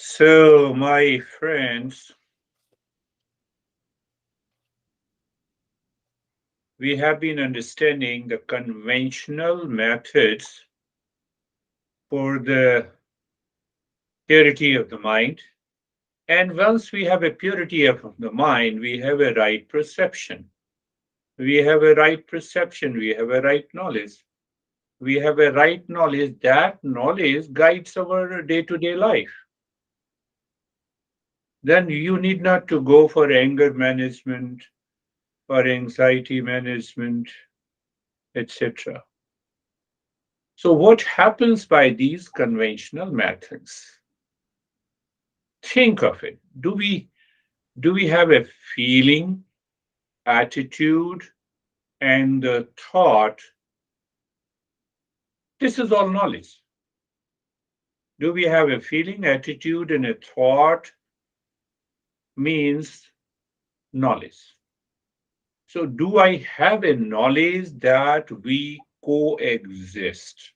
So, my friends, we have been understanding the conventional methods for the purity of the mind. And once we have a purity of the mind, we have a right perception. We have a right perception. We have a right knowledge. We have a right knowledge. That knowledge guides our day to day life. Then you need not to go for anger management or anxiety management, etc. So, what happens by these conventional methods? Think of it. Do we have a feeling, attitude, and thought? This is all knowledge. Do we have a feeling, attitude, and a thought? Means knowledge. So, do I have a knowledge that we coexist?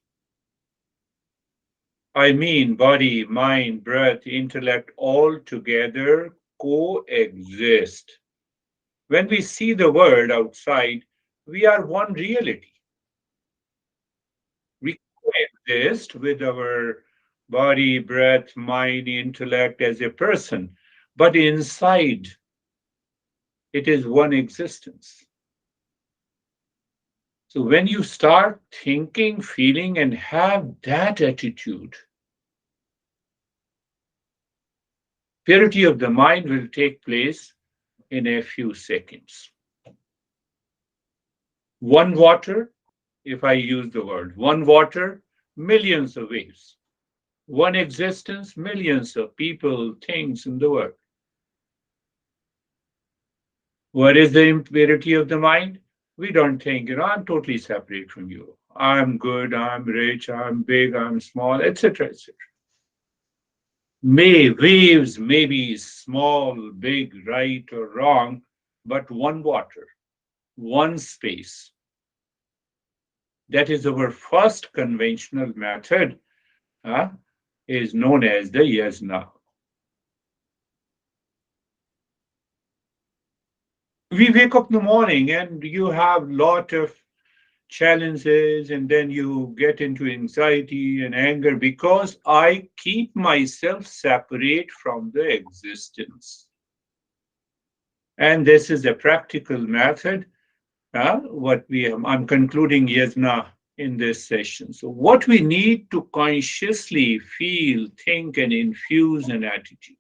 I mean, body, mind, breath, intellect all together coexist. When we see the world outside, we are one reality. We coexist with our body, breath, mind, intellect as a person, but inside it is one existence. So when you start thinking, feeling, and have that attitude, purity of the mind will take place in a few seconds. One water, if I use the word, one water, millions of waves. One existence, millions of people, things in the world. What is the impurity of the mind? We don't think, I'm totally separate from you. I'm good, I'm rich, I'm big, I'm small, etc., etc. Waves may be small, big, right or wrong, but one water, one space. That is our first conventional method, is known as the yasna. We wake up in the morning and you have lot of challenges, and then you get into anxiety and anger because I keep myself separate from the existence. And this is a practical method. I'm concluding yasna in this session. So what we need to consciously feel, think, and infuse an attitude.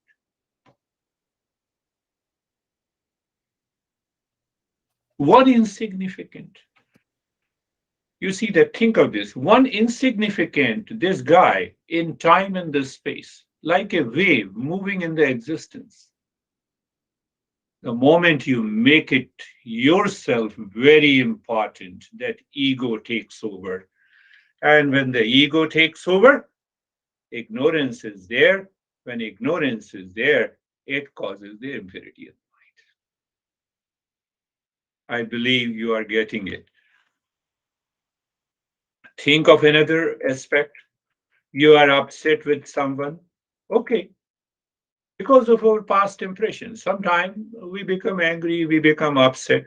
One insignificant. You see that, think of this. One insignificant, this guy in time and the space, like a wave moving in the existence. The moment you make it yourself very important, that ego takes over. And when the ego takes over, ignorance is there. When ignorance is there, it causes the impurity of mind. I believe you are getting it. Think of another aspect. You are upset with someone. Okay, because of our past impressions. Sometimes we become angry, we become upset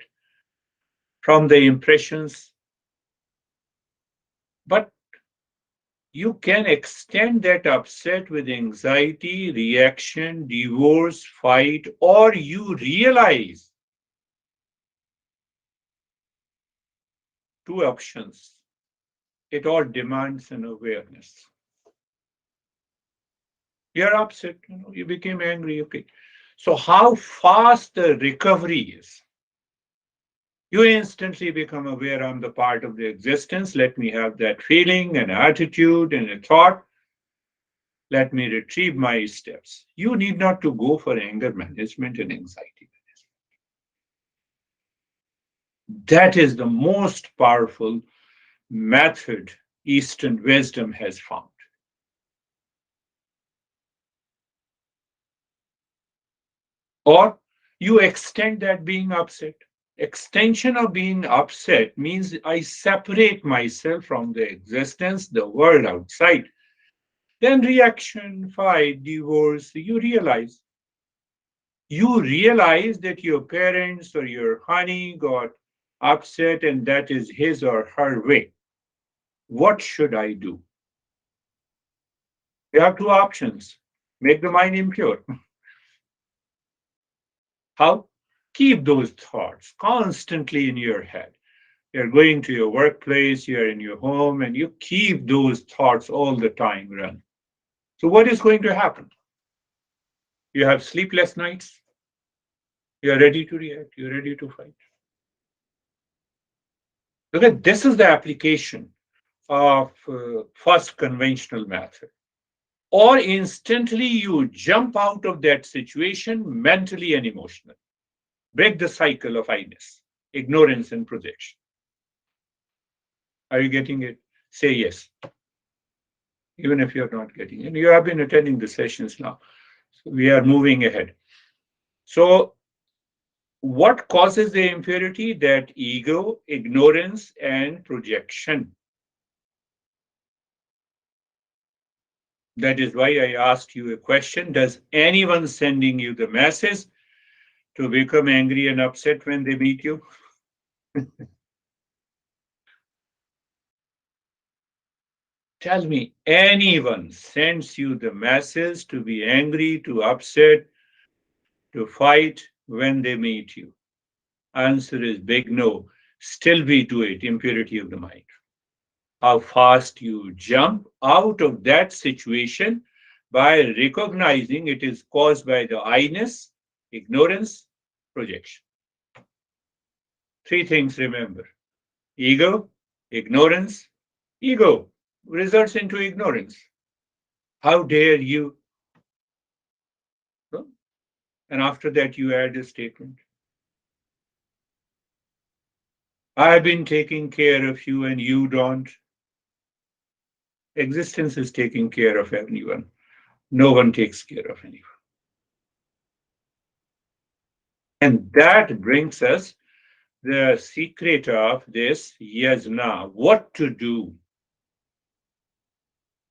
from the impressions, but you can extend that upset with anxiety, reaction, divorce, fight, or you realize two options. It all demands an awareness. You're upset, you became angry, okay. So, how fast the recovery is? You instantly become aware I'm the part of the existence. Let me have that feeling, an attitude, and a thought. Let me retrieve my steps. You need not to go for anger management and anxiety management. That is the most powerful method Eastern wisdom has found. Or you extend that being upset. Extension of being upset means I separate myself from the existence, the world outside. Then reaction, fight, divorce, you realize that your parents or your honey got upset and that is his or her way. What should I do? You have two options. Make the mind impure. How? Keep those thoughts constantly in your head. You're going to your workplace, you're in your home, and you keep those thoughts all the time run. So, what is going to happen? You have sleepless nights, you're ready to react, you're ready to fight. Okay, this is the application of first conventional method. Or instantly you jump out of that situation mentally and emotionally. Break the cycle of I-ness, ignorance, and projection. Are you getting it? Say yes, even if you're not getting it. You have been attending the sessions now. So we are moving ahead. So, what causes the impurity? That ego, ignorance, and projection. That is why I asked you a question. Does anyone sending you the message to become angry and upset when they meet you? Tell me, anyone sends you the message to be angry, to upset, to fight when they meet you? Answer is big no. Still we do it, impurity of the mind. How fast you jump out of that situation by recognizing it is caused by the I-ness, ignorance, projection. Three things remember: ego, ignorance, ego results into ignorance. How dare you? And after that, you add a statement: I've been taking care of you and you don't. Existence is taking care of everyone. No one takes care of anyone. And that brings us the secret of this yajna, what to do.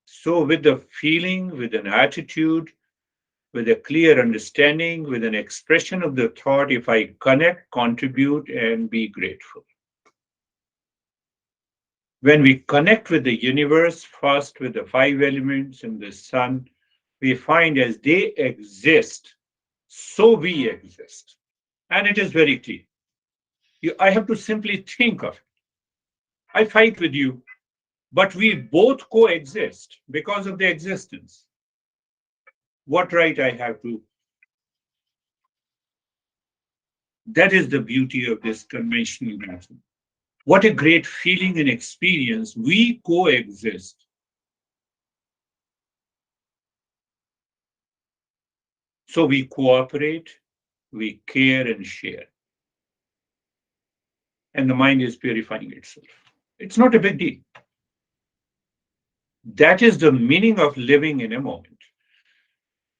So, with the feeling, with an attitude, with a clear understanding, with an expression of the thought, if I connect, contribute, and be grateful. When we connect with the universe, first with the five elements and the sun, we find as they exist, so we exist. And it is very clear. I have to simply think of it. I fight with you, but we both coexist because of the existence. What right I have to? That is the beauty of this conventional method. What a great feeling and experience. We coexist. So we cooperate, we care and share. And the mind is purifying itself. It's not a big deal. That is the meaning of living in a moment.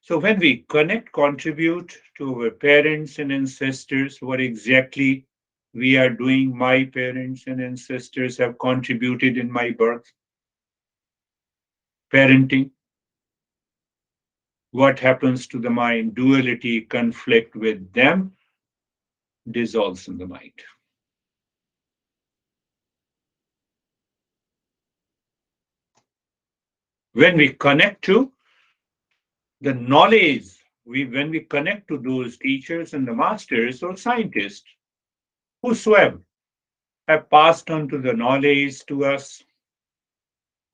So when we connect, contribute to our parents and ancestors, what exactly we are doing, my parents and ancestors have contributed in my birth, parenting, what happens to the mind, duality, conflict with them dissolves in the mind. When we connect to the knowledge, when we connect to those teachers and the masters or scientists, whosoever have passed on to the knowledge to us,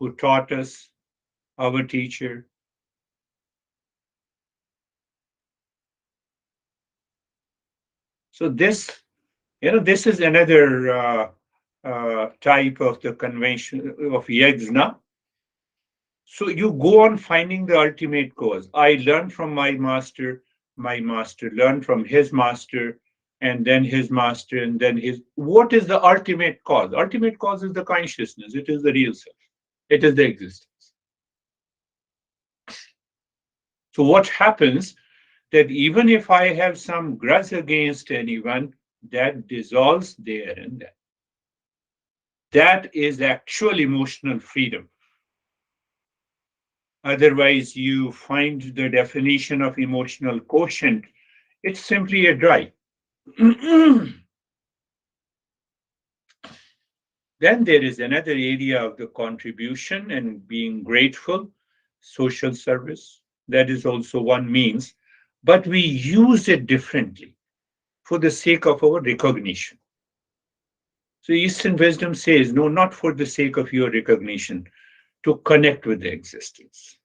who taught us, our teacher. So this is another type of the convention of yajna. So you go on finding the ultimate cause. I learned from my master learned from his master, and then his master, and then his. What is the ultimate cause? Ultimate cause is the consciousness. It is the real self. It is the existence. So what happens that even if I have some grudge against anyone, that dissolves there and then. That is actual emotional freedom. Otherwise, you find the definition of emotional quotient, it's simply a drive. Then there is another area of the contribution and being grateful, social service. That is also one means, but we use it differently for the sake of our recognition. So Eastern wisdom says, no, not for the sake of your recognition, to connect with the existence.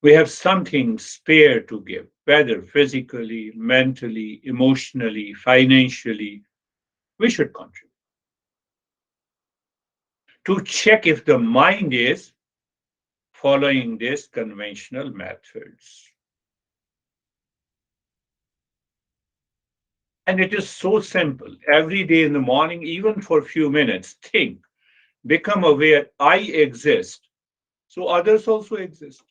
We have something spare to give, whether physically, mentally, emotionally, financially. We should contribute to check if the mind is following these conventional methods. And it is so simple. Every day in the morning, even for a few minutes, think, become aware I exist, so others also exist.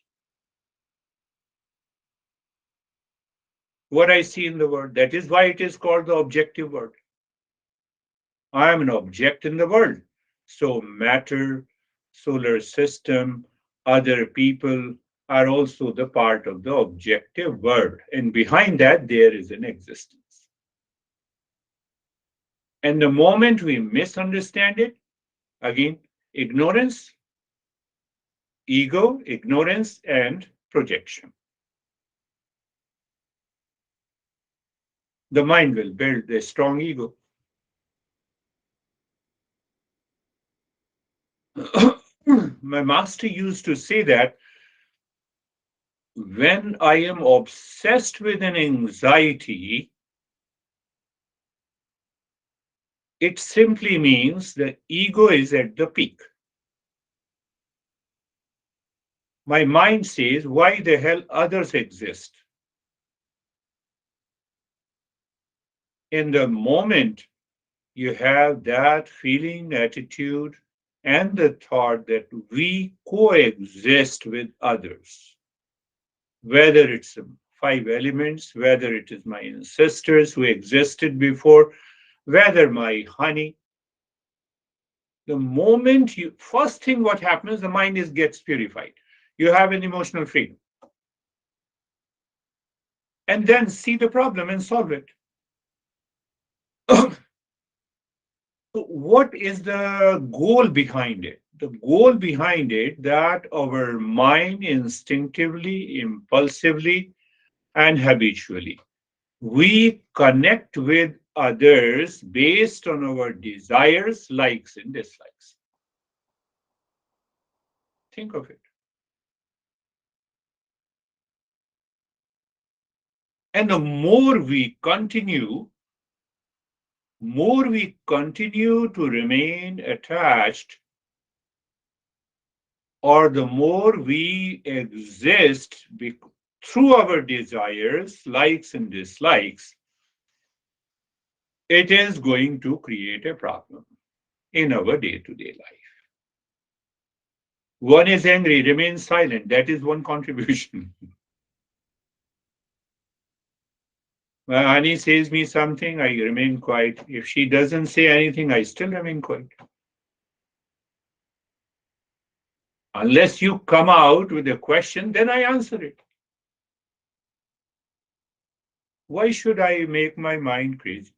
What I see in the world, that is why it is called the objective world. I am an object in the world. So matter, solar system, other people are also the part of the objective world. And behind that, there is an existence. And the moment we misunderstand it, again, ignorance, ego, ignorance, and projection. The mind will build a strong ego. My master used to say that when I am obsessed with an anxiety, it simply means the ego is at the peak. My mind says, why the hell others exist? In the moment you have that feeling, attitude, and the thought that we coexist with others, whether it's the five elements, whether it is my ancestors who existed before, whether my honey, the moment you, first thing what happens, the mind is gets purified. You have an emotional freedom. And then see the problem and solve it. So what is the goal behind it? The goal behind it that our mind instinctively, impulsively, and habitually, we connect with others based on our desires, likes, and dislikes. Think of it. And the more we continue to remain attached, or the more we exist through our desires, likes, and dislikes, it is going to create a problem in our day to day life. One is angry, remain silent. That is one contribution. When Annie says me something, I remain quiet. If she doesn't say anything, I still remain quiet. Unless you come out with a question, then I answer it. Why should I make my mind crazy?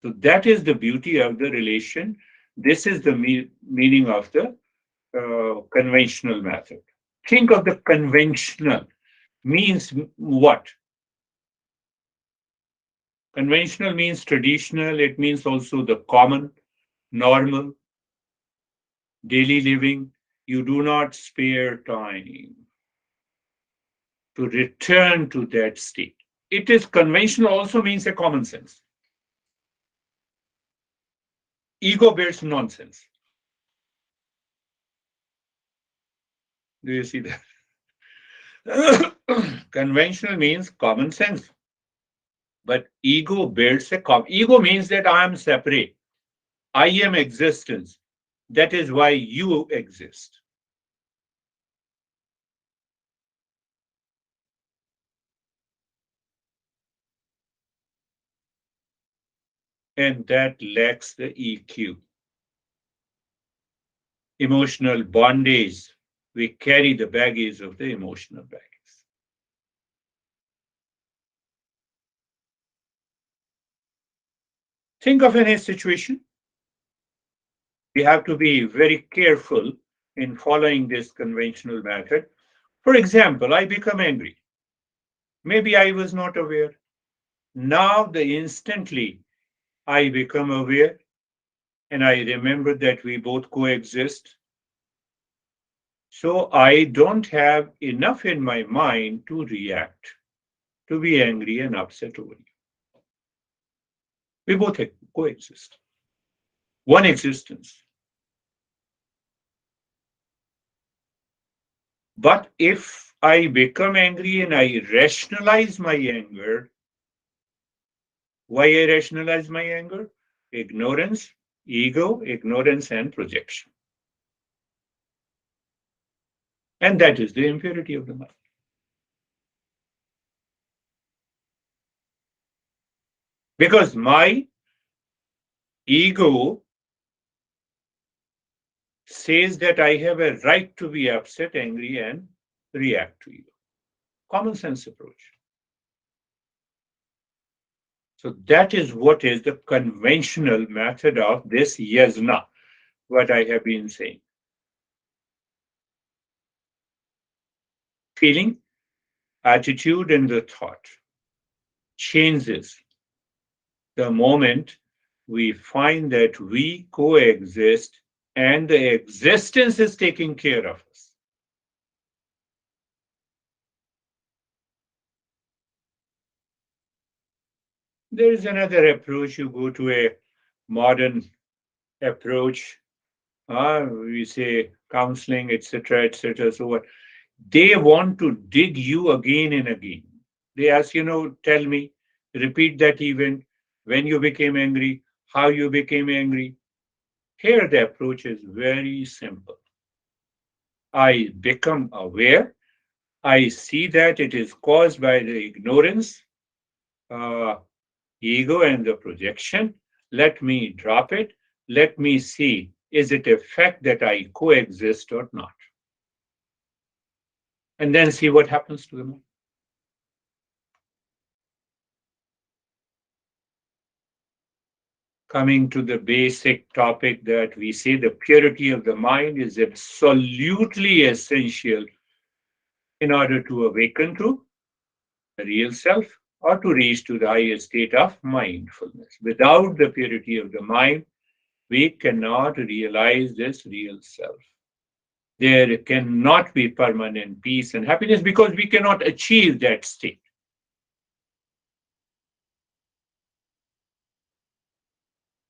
So that is the beauty of the relation. This is the meaning of the conventional method. Think of the conventional means what? Conventional means traditional. It means also the common, normal, daily living. You do not spare time to return to that state. It is conventional also means a common sense. Ego bears nonsense. Do you see that? Conventional means common sense, but ego builds a ego means that I am separate. I am existence. That is why you exist. And that lacks the EQ. emotional bondage. We carry the baggage of the emotional baggage. Think of any situation. We have to be very careful in following this conventional method. For example, I become angry. Maybe I was not aware. Now, the instantly I become aware and I remember that we both coexist. So I don't have enough in my mind to react, to be angry and upset over you. We both coexist. One existence. But if I become angry and I rationalize my anger, why I rationalize my anger? Ignorance, ego, ignorance, and projection. And that is the impurity of the mind. Because my ego says that I have a right to be upset, angry, and react to you. Common sense approach. So that is what is the conventional method of this yasna, what I have been saying. Feeling, attitude, and the thought changes the moment we find that we coexist and the existence is taking care of us. There is another approach. You go to a modern approach, we say counseling, etc., etc. So what? They want to dig you again and again. They ask, tell me, repeat that event, when you became angry, how you became angry. Here, the approach is very simple. I become aware. I see that it is caused by the ignorance, uh, ego, and the projection. Let me drop it. Let me see, is it a fact that I coexist or not? And then see what happens to the mind. Coming to the basic topic that we say the purity of the mind is absolutely essential in order to awaken to the real self or to reach to the highest state of mindfulness. Without the purity of the mind, we cannot realize this real self. There cannot be permanent peace and happiness because we cannot achieve that state.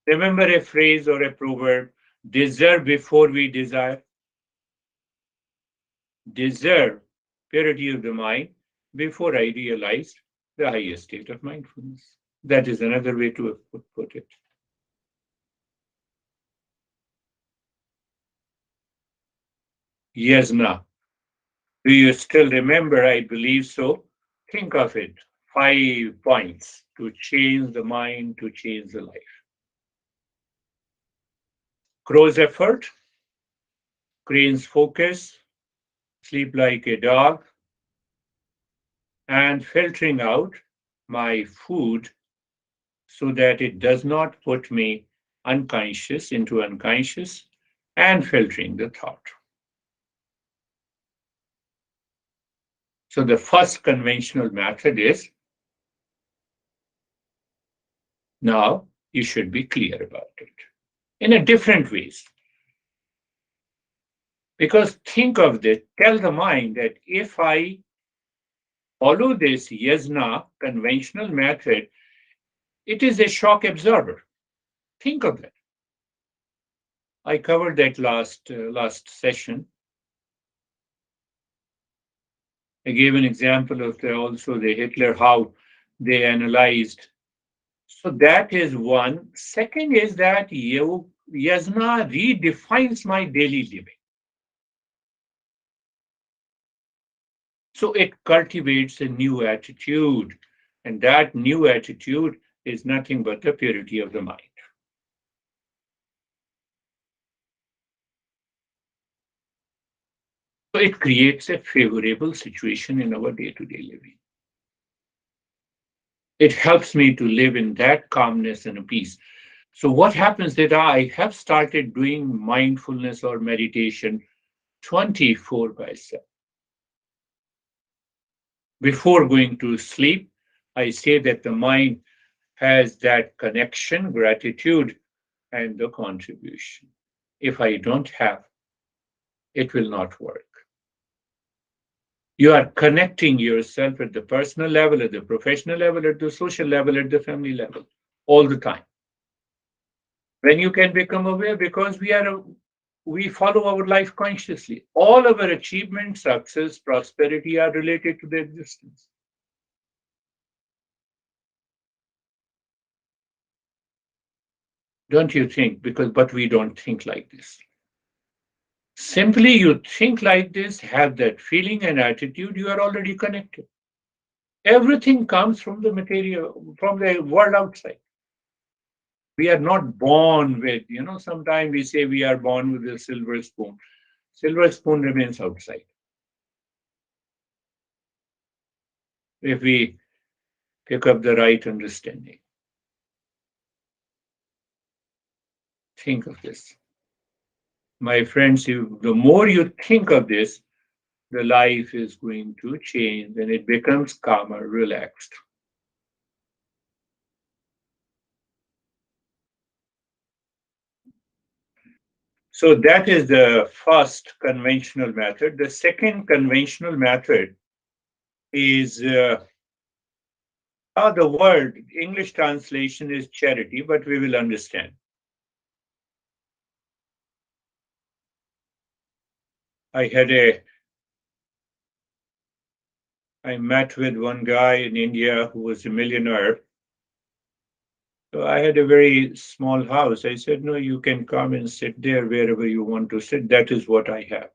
Remember a phrase or a proverb, deserve before we desire. Deserve purity of the mind before I realized the highest state of mindfulness. That is another way to put it. Yasna. Do you still remember? I believe so. Think of it. 5 points to change the mind, to change the life. Crow's effort, crane's focus, sleep like a dog, and filtering out my food so that it does not put me unconscious into unconscious, and filtering the thought. So the first conventional method is now you should be clear about it in a different ways. Because think of this, tell the mind that if I follow this yasna conventional method, it is a shock absorber. Think of that. I covered that last session. I gave an example of also the Hitler, how they analyzed. So that is one. Second is that yasna redefines my daily living. So it cultivates a new attitude, and that new attitude is nothing but the purity of the mind. So it creates a favorable situation in our day to day living. It helps me to live in that calmness and peace. So, what happens that I have started doing mindfulness or meditation 24 by 7. Before going to sleep, I say that the mind has that connection, gratitude, and the contribution. If I don't have, it will not work. You are connecting yourself at the personal level, at the professional level, at the social level, at the family level, all the time. When you can become aware, because we follow our life consciously. All our achievements, success, prosperity are related to the existence. Don't you think? But we don't think like this. Simply you think like this, have that feeling and attitude, you are already connected. Everything comes from the material, from the world outside. We are not born with, sometimes we say we are born with a silver spoon. Silver spoon remains outside. If we pick up the right understanding, think of this. My friends, the more you think of this, the life is going to change and it becomes calmer, relaxed. So that is the first conventional method. The second conventional method is the word English translation is charity, but we will understand. I had a I met with one guy in India who was a millionaire. So I had a very small house. I said, no, you can come and sit there wherever you want to sit. That is what I have.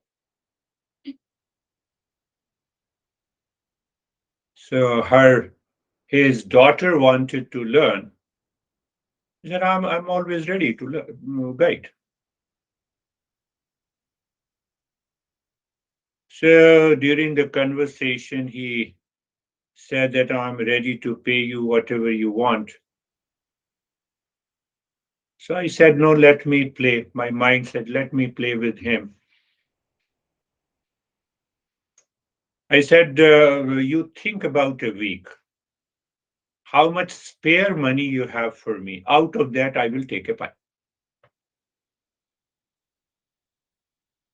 So his daughter wanted to learn. He said, I'm always ready to learn, guide. So during the conversation, he said that I'm ready to pay you whatever you want. So I said, no, let me play. My mind said, let me play with him. I said, you think about a week, how much spare money you have for me. Out of that, I will take a pie.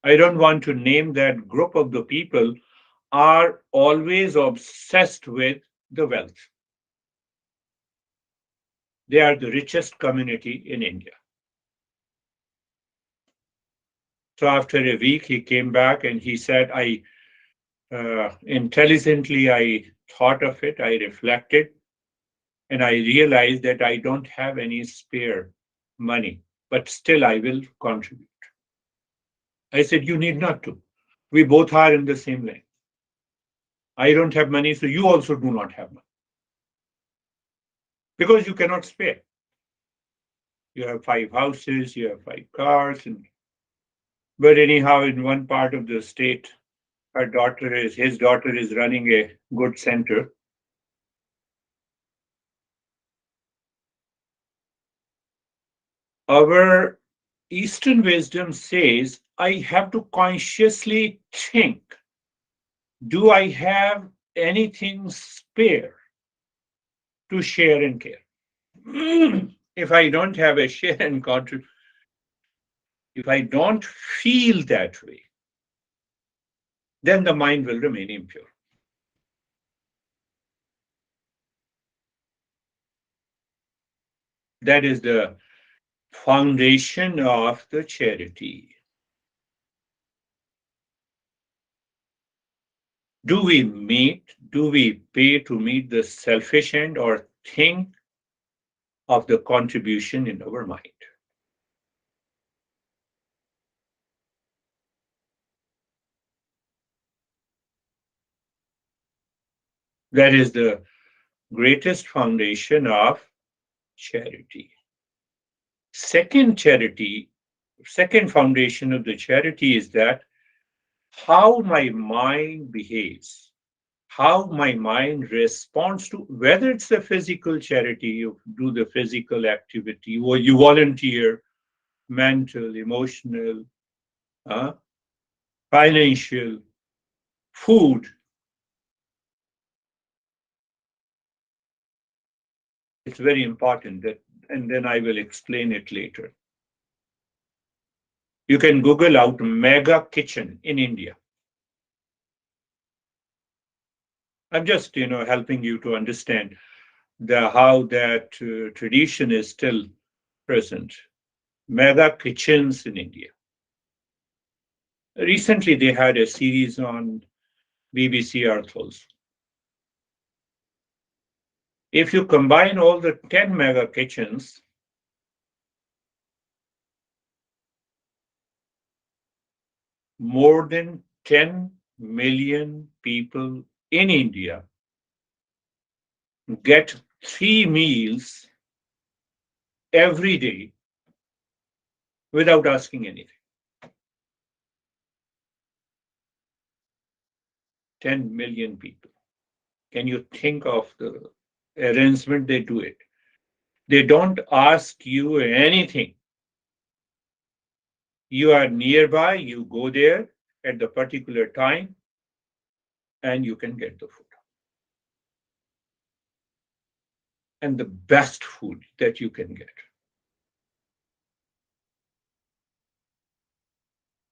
I don't want to name that group of the people are always obsessed with the wealth. They are the richest community in India. So after a week, he came back and he said, I intelligently, I thought of it, I reflected, and I realized that I don't have any spare money, but still I will contribute. I said, you need not to. We both are in the same lane. I don't have money, so you also do not have money because you cannot spare. You have 5 houses, you have 5 cars, but anyhow, in one part of the state, his daughter is running a good center. Our Eastern wisdom says, I have to consciously think, do I have anything spare to share and care? If I don't have a share and contribute, if I don't feel that way, then the mind will remain impure. That is the foundation of the charity. Do we pay to meet the selfish end or think of the contribution in our mind? That is the greatest foundation of charity. Second charity, second foundation of the charity is that how my mind behaves, how my mind responds to whether it's a physical charity, you do the physical activity, or you volunteer, mental, emotional, uh, financial, food. It's very important that, and then I will explain it later. You can Google out mega kitchen in India. I'm just, helping you to understand the how that tradition is still present. Mega kitchens in India. Recently, they had a series on BBC Earth also. If you combine all the 10 mega kitchens, more than 10 million people in India get 3 meals every day without asking anything. 10 million people. Can you think of the arrangement they do it? They don't ask you anything. You are nearby, you go there at the particular time, and you can get the food. And the best food that you can get.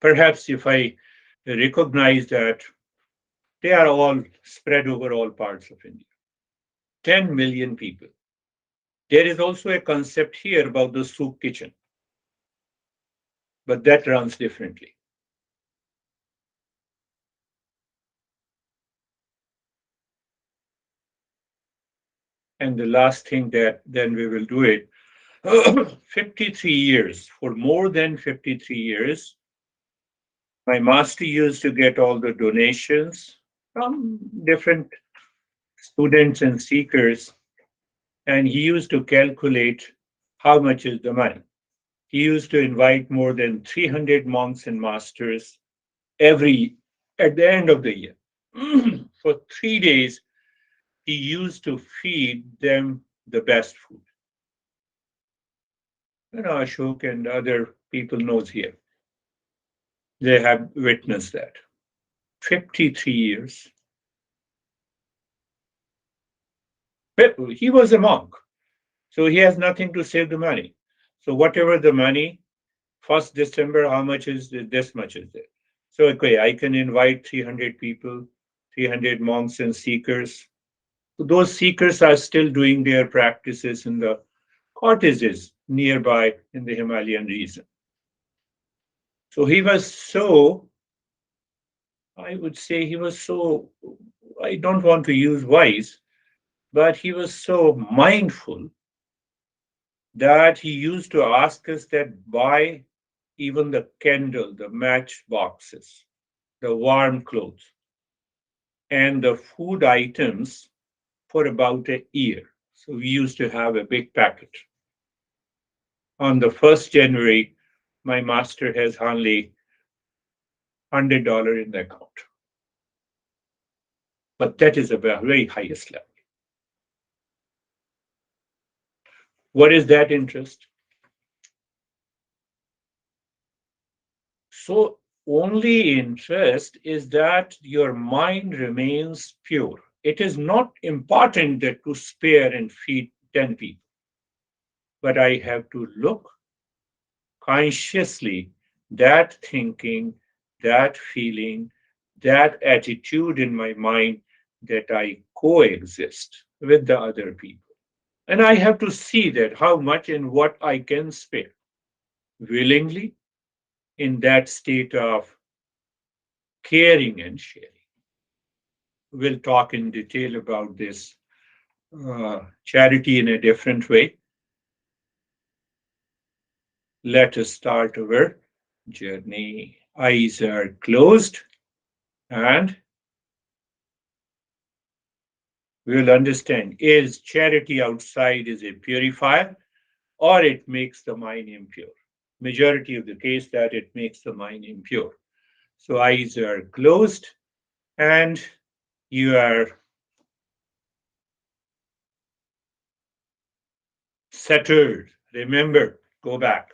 Perhaps if I recognize that they are all spread over all parts of India, 10 million people. There is also a concept here about the soup kitchen, but that runs differently. And the last thing that then we will do it 53 years, for more than 53 years, my master used to get all the donations from different students and seekers, and he used to calculate how much is the money. He used to invite more than 300 monks and masters every at the end of the year. For 3 days, he used to feed them the best food. Ashok and other people knows here. They have witnessed that. 53 years. But he was a monk, so he has nothing to save the money. So whatever the money, 1st December, how much is this much is there? So okay, I can invite 300 people, 300 monks and seekers. Those seekers are still doing their practices in the cottages nearby in the Himalayan region. So he was so, I would say he was so, I don't want to use wise, but he was so mindful that he used to ask us that buy even the candle, the match boxes, the warm clothes, and the food items for about a year. So we used to have a big packet. On the 1st January, my master has only $100 in the account. But that is a very highest level. What is that interest? So only interest is that your mind remains pure. It is not important that to spare and feed 10 people, but I have to look consciously that thinking, that feeling, that attitude in my mind that I coexist with the other people. And I have to see that how much and what I can spare willingly in that state of caring and sharing. We'll talk in detail about this charity in a different way. Let us start our journey. Eyes are closed and we will understand is charity outside is a purifier or it makes the mind impure. Majority of the case that it makes the mind impure. So eyes are closed and you are centered. Remember, go back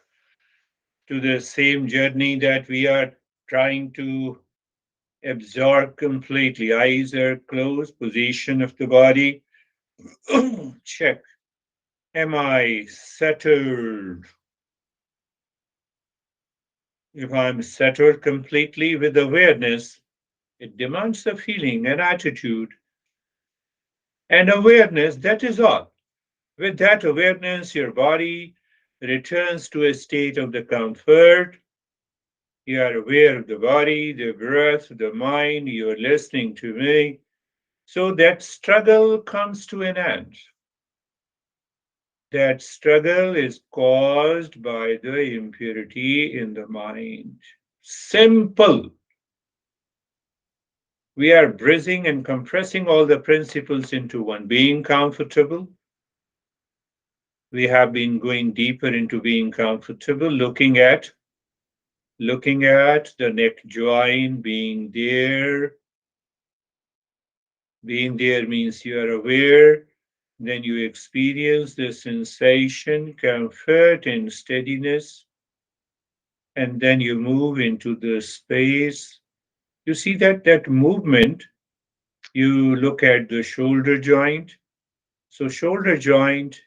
to the same journey that we are trying to absorb completely. Eyes are closed, position of the body. Check. Am I settled? If I'm settled completely with awareness, it demands a feeling, an attitude, and awareness. That is all. With that awareness, your body returns to a state of the comfort. You are aware of the body, the breath, the mind. You are listening to me. So that struggle comes to an end. That struggle is caused by the impurity in the mind. Simple. We are breathing and compressing all the principles into one. Being comfortable. We have been going deeper into being comfortable, looking at the neck joint being there. Being there means you are aware. Then you experience the sensation, comfort, and steadiness. And then you move into the space. You see that movement. You look at the shoulder joint. So, shoulder joint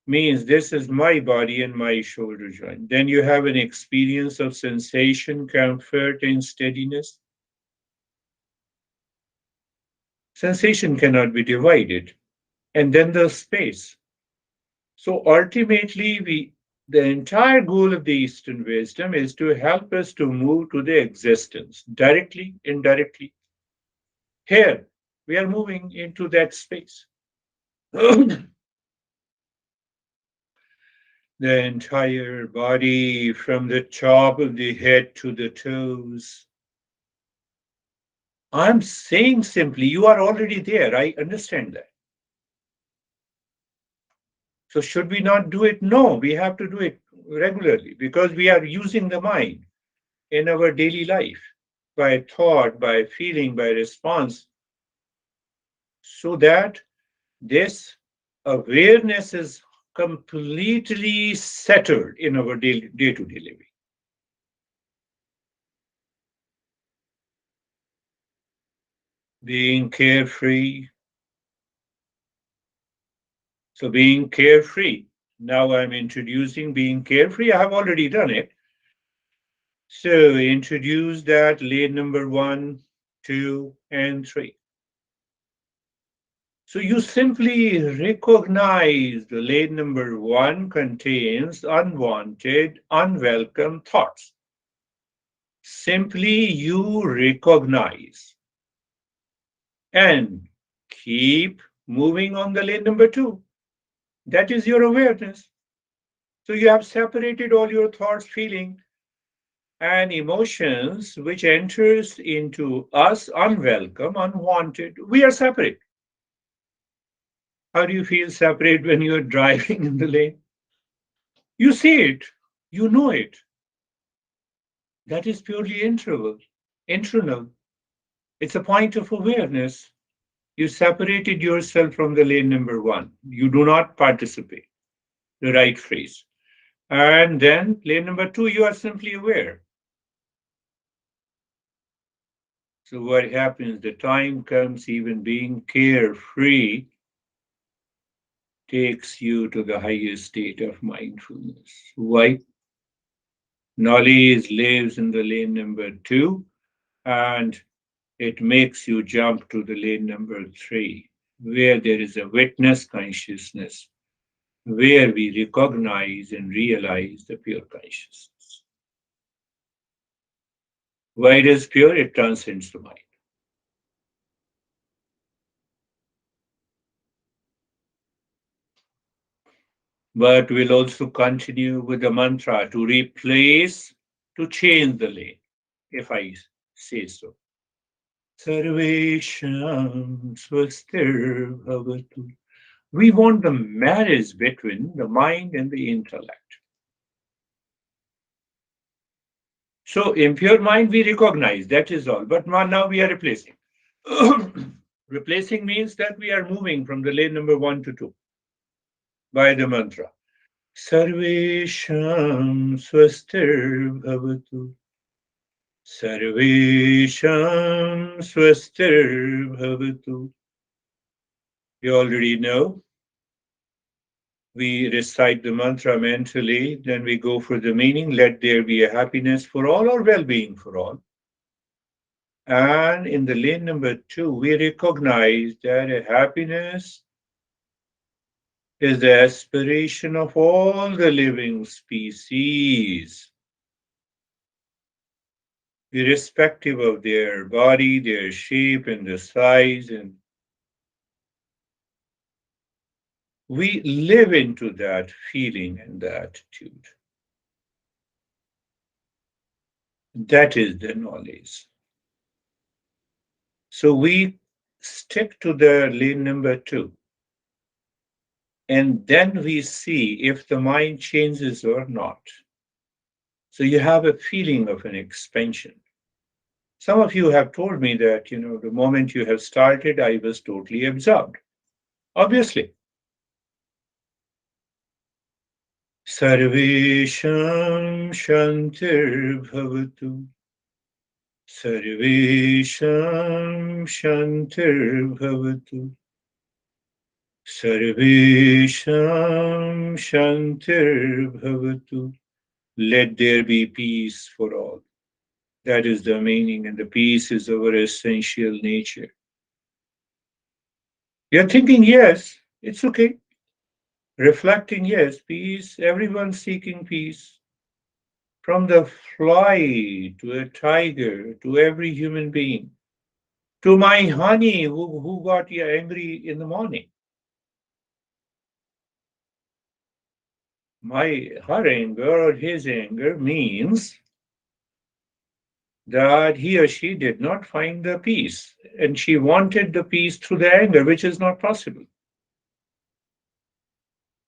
means this is my body and my shoulder joint. Then you have an experience of sensation, comfort, and steadiness. Sensation cannot be divided. And then the space. So ultimately, the entire goal of the Eastern wisdom is to help us to move to the existence, directly, indirectly. Here, we are moving into that space. The entire body, from the top of the head to the toes. I'm saying simply, you are already there. I understand that. So, should we not do it? No, we have to do it regularly because we are using the mind in our daily life by thought, by feeling, by response, so that this awareness is completely settled in our day to day living. Being carefree. So, being carefree. Now I'm introducing being carefree. I have already done it. So, introduce that lane number one, two, and three. So you simply recognize the lane number one contains unwanted, unwelcome thoughts. Simply you recognize and keep moving on the lane number two. That is your awareness. So you have separated all your thoughts, feeling, and emotions which enters into us unwelcome, unwanted. We are separate. How do you feel separate when you're driving in the lane? You see it, you know it. That is purely internal. Internal. It's a point of awareness. You separated yourself from the lane number one. You do not participate. The right phrase. And then lane number two, you are simply aware. So what happens? The time comes, even being carefree takes you to the highest state of mindfulness. Why? Knowledge lives in the lane number two, and it makes you jump to the lane number three, where there is a witness consciousness, where we recognize and realize the pure consciousness. Why it is pure? It transcends the mind. But we'll also continue with the mantra to replace, to change the lane, if I say so. Sarvesham swastir bhavatu. We want the marriage between the mind and the intellect. So impure mind we recognize, that is all. But now we are replacing. Replacing means that we are moving from the lane number 1 to 2 by the mantra. Sarvesham swastir bhavatu. Sarvesham swastir bhavatu. You already know. We recite the mantra mentally, then we go for the meaning. Let there be a happiness for all or well being for all. And in the lane number 2, we recognize that a happiness is the aspiration of all the living species, irrespective of their body, their shape, and the size. And we live into that feeling and the attitude. That is the knowledge. So we stick to the lane number 2. And then we see if the mind changes or not. So you have a feeling of an expansion. Some of you have told me that, the moment you have started, I was totally absorbed. Obviously. Sarvesham Shantir Bhavatu. Sarvesham Shantir Bhavatu. Sarvesham Shantir Bhavatu. Let there be peace for all. That is the meaning, and the peace is our essential nature. You're thinking, yes, it's okay. Reflecting, yes, peace, everyone seeking peace. From the fly to a tiger to every human being, to my honey who got angry in the morning. Her anger or his anger means that he or she did not find the peace, and she wanted the peace through the anger, which is not possible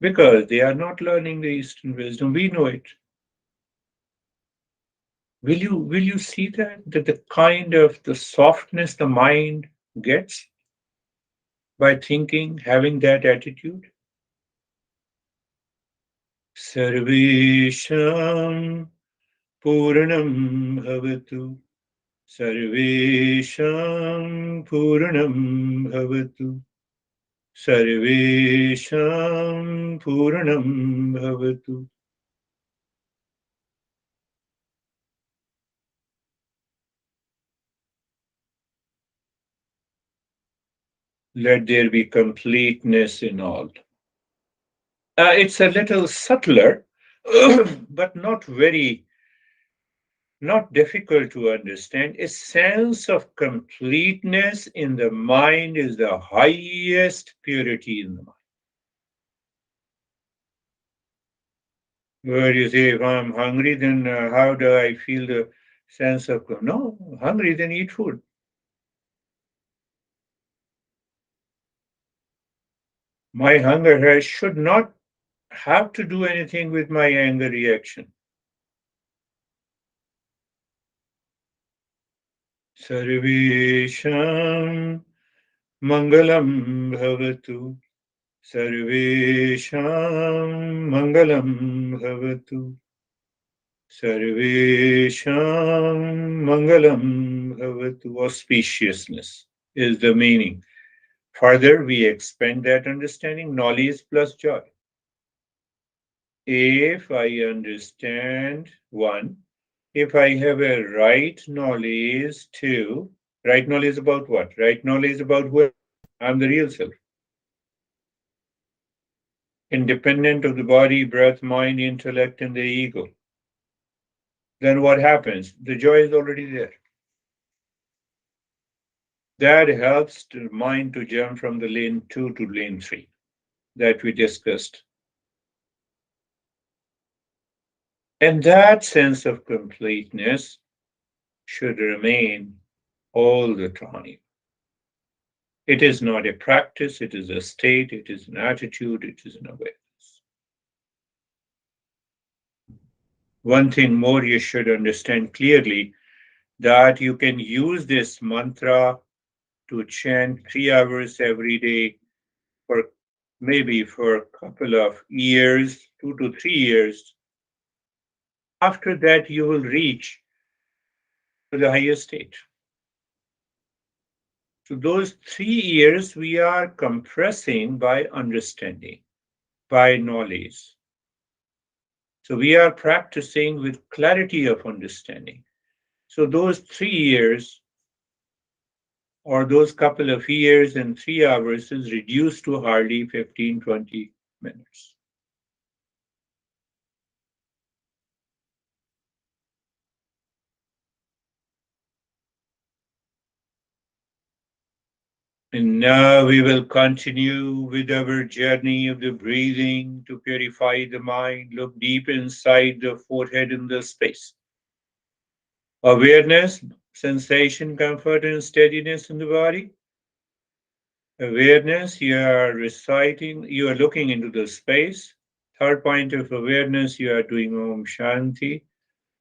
because they are not learning the Eastern wisdom. We know it. Will you see that the kind of the softness the mind gets by thinking, having that attitude? Sarvesham Purnam Bhavatu. Sarvesham Purnam Bhavatu. Sarvesham Purnam Bhavatu. Let there be completeness in all. It's a little subtler, but not difficult to understand. A sense of completeness in the mind is the highest purity in the mind. Where you say, if I'm hungry, then how do I feel the sense of no, hungry, then eat food. My hunger should not have to do anything with my anger reaction. Sarvesham Mangalam Bhavatu. Sarvesham Mangalam Bhavatu. Sarvesham Mangalam Bhavatu. Auspiciousness is the meaning. Further, we expand that understanding, knowledge plus joy. If I understand, one, if I have a right knowledge, two, right knowledge about what? Right knowledge about who I'm the real self. Independent of the body, breath, mind, intellect, and the ego. Then what happens? The joy is already there. That helps the mind to jump from the lane 2 to lane 3 that we discussed. And that sense of completeness should remain all the time. It is not a practice, it is a state, it is an attitude, it is an awareness. One thing more you should understand clearly, that you can use this mantra to chant 3 hours every day for maybe for a couple of years, 2 to 3 years. After that, you will reach to the higher state. So those 3 years we are compressing by understanding, by knowledge. So we are practicing with clarity of understanding. So those 3 years or those couple of years and 3 hours is reduced to hardly 15, 20 minutes. And now we will continue with our journey of the breathing to purify the mind. Look deep inside the forehead in the space. Awareness, sensation, comfort, and steadiness in the body. Awareness, you are reciting, you are looking into the space. Third point of awareness, you are doing Om Shanti.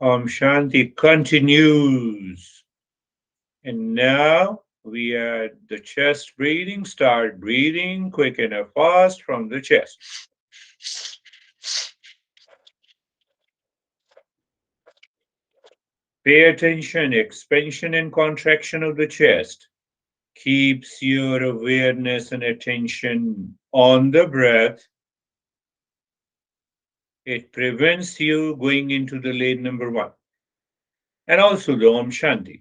Om Shanti continues. And now we are at the chest breathing. Start breathing quick and fast from the chest. Pay attention, expansion and contraction of the chest keeps your awareness and attention on the breath. It prevents you going into the lane number one. And also the Om Shanti.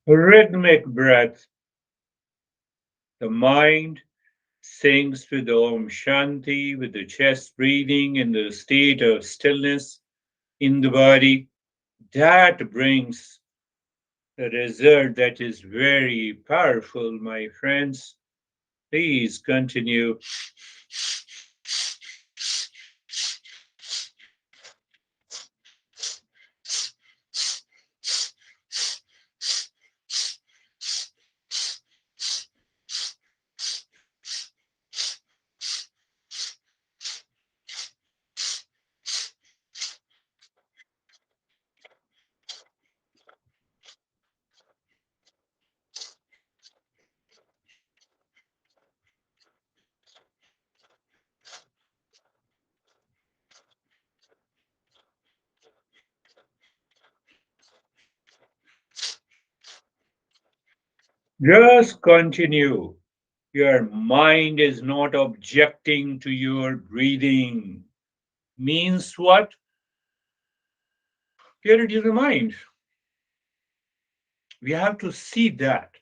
Rhythmic breath. The mind syncs with the Om Shanti, with the chest breathing in the state of stillness in the body. That brings a result that is very powerful, my friends. Please continue. Just continue. Your mind is not objecting to your breathing. Means what? Purity of the mind. We have to see that.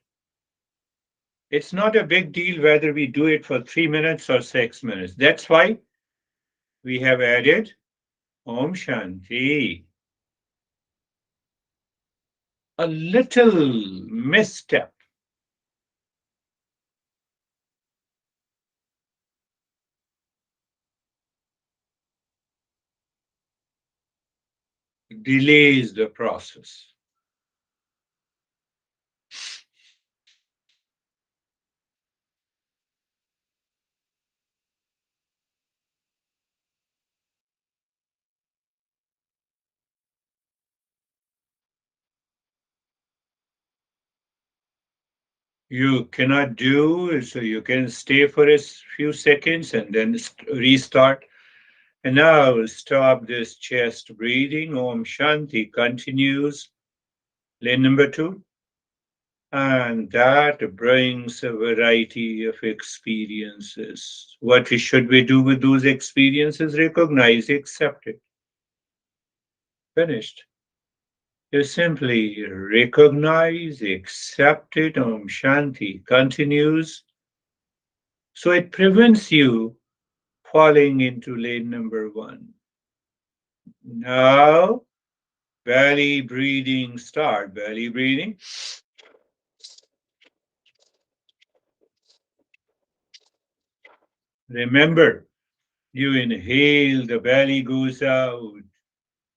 It's not a big deal whether we do it for 3 minutes or 6 minutes. That's why we have added Om Shanti. A little misstep delays the process. You cannot do so you can stay for a few seconds and then restart. And now stop this chest breathing. Om Shanti continues. Lane number two. And that brings a variety of experiences. What should we do with those experiences? Recognize, accept it. Finished. You simply recognize, accept it. Om Shanti continues. So it prevents you falling into lane number one. Now, belly breathing, start belly breathing. Remember, you inhale, the belly goes out,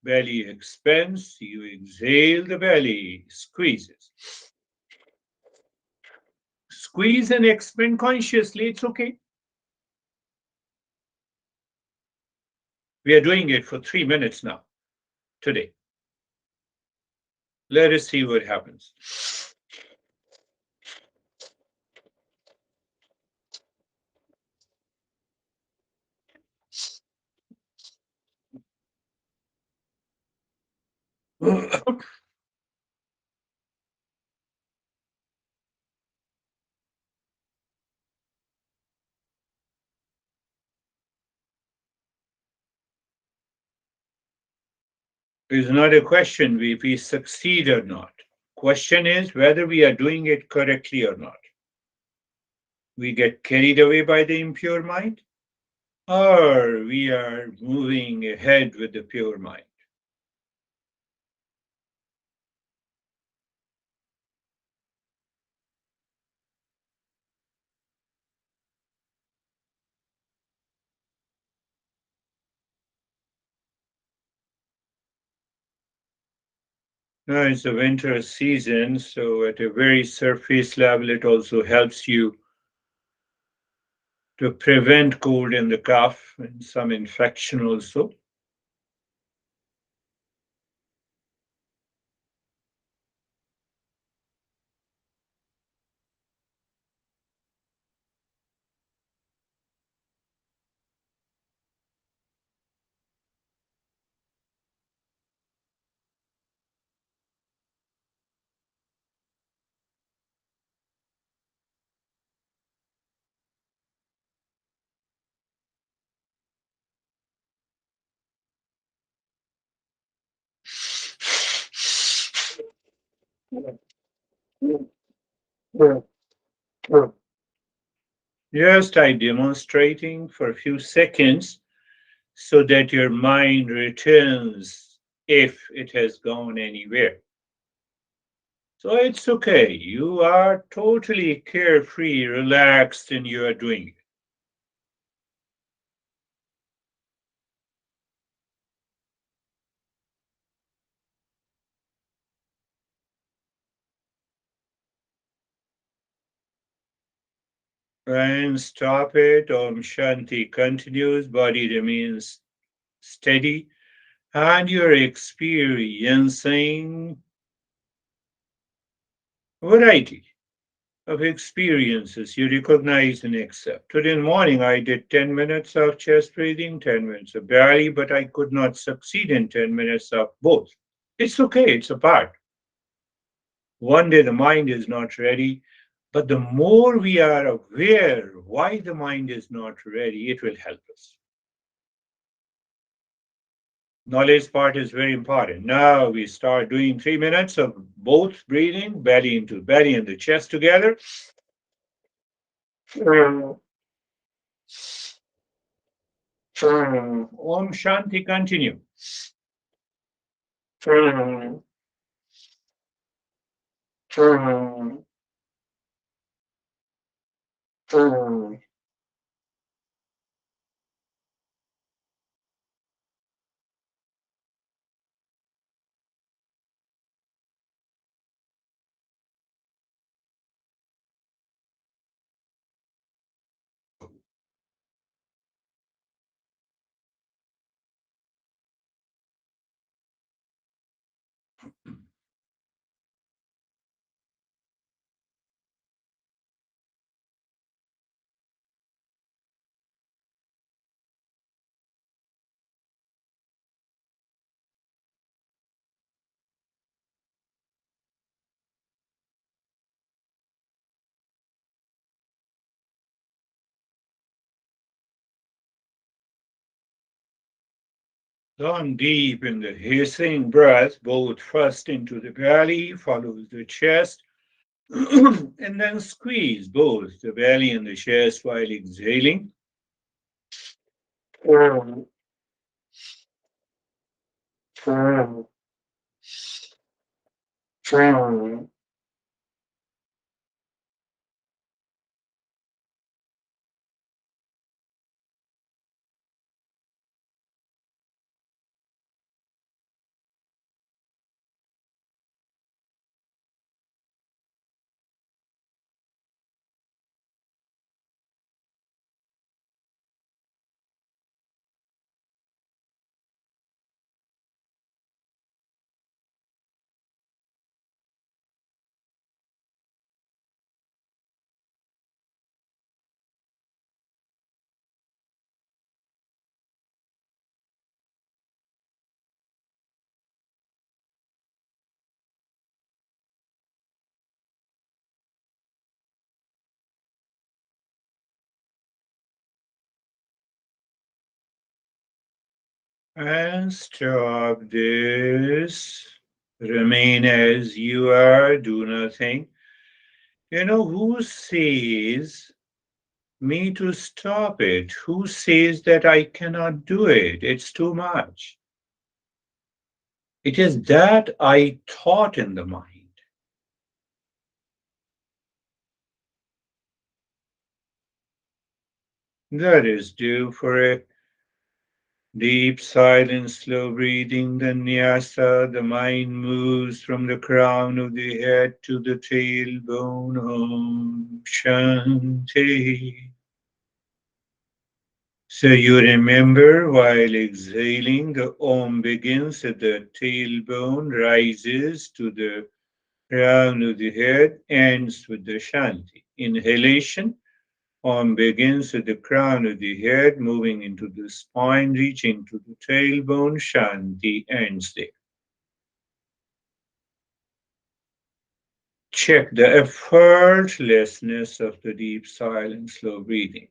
belly expands, you exhale, the belly squeezes. Squeeze and expand consciously, it's okay. We are doing it for 3 minutes now, today. Let us see what happens. It's not a question if we succeed or not. Question is whether we are doing it correctly or not. We get carried away by the impure mind, or we are moving ahead with the pure mind. Now it's the winter season, so at a very surface level, it also helps you to prevent cold in the cough and some infection also. Just I demonstrating for a few seconds so that your mind returns if it has gone anywhere. So it's okay. You are totally carefree, relaxed, and you are doing it. And stop it. Om Shanti continues, body remains steady, and you're experiencing variety of experiences you recognize and accept. Today morning, I did 10 minutes of chest breathing, 10 minutes of belly, but I could not succeed in 10 minutes of both. It's okay, it's a part. One day the mind is not ready, but the more we are aware why the mind is not ready, it will help us. Knowledge part is very important. Now we start doing 3 minutes of both breathing, belly into belly and the chest together. Om Shanti continue. Down deep in the hissing breath, both first into the belly, follows the chest, and then squeeze both the belly and the chest while exhaling. And stop this. Remain as you are, do nothing. You know, who says me to stop it? Who says that I cannot do it? It's too much. It is that I thought in the mind. That is due for a deep, silent, slow breathing. The nyasa, the mind moves from the crown of the head to the tailbone. Om Shanti. So you remember while exhaling, the Om begins at the tailbone, rises to the crown of the head, ends with the Shanti. Inhalation, Om begins at the crown of the head, moving into the spine, reaching to the tailbone, Shanti ends there. Check the effortlessness of the deep, silent, slow breathing.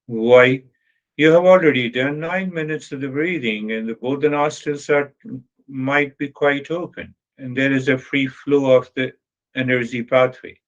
Why? You have already done 9 minutes of the breathing, and both the nostrils are might be quite open, and there is a free flow of the energy pathway.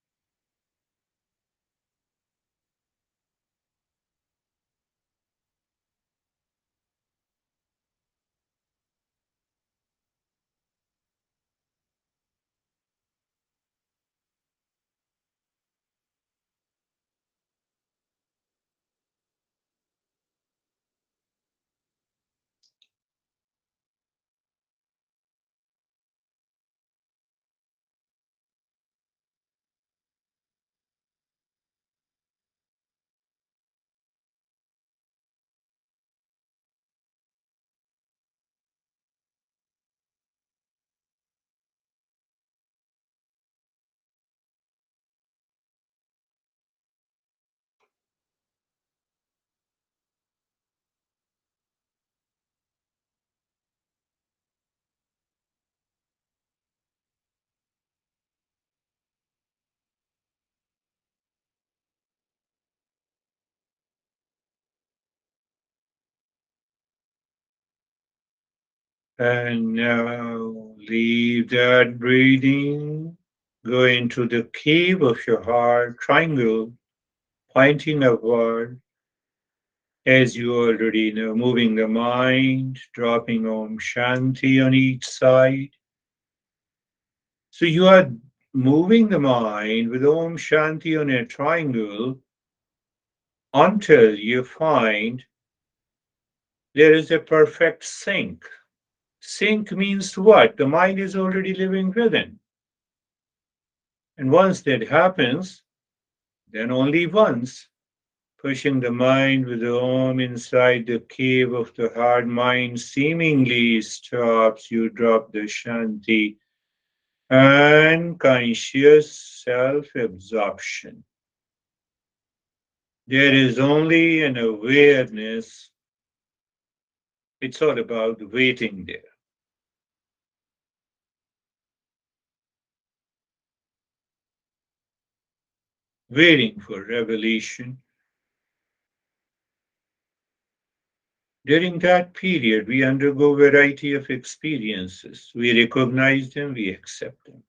And now leave that breathing. Go into the cave of your heart, triangle, pointing upward, as you already know, moving the mind, dropping Om Shanti on each side. So you are moving the mind with Om Shanti on a triangle until you find there is a perfect sync. Sync means what? The mind is already living within. And once that happens, then only once, pushing the mind with the Om inside the cave of the heart, mind seemingly stops. You drop the Shanti and conscious self absorption. There is only an awareness. It's all about waiting there, waiting for revelation. During that period, we undergo a variety of experiences. We recognize them, we accept them.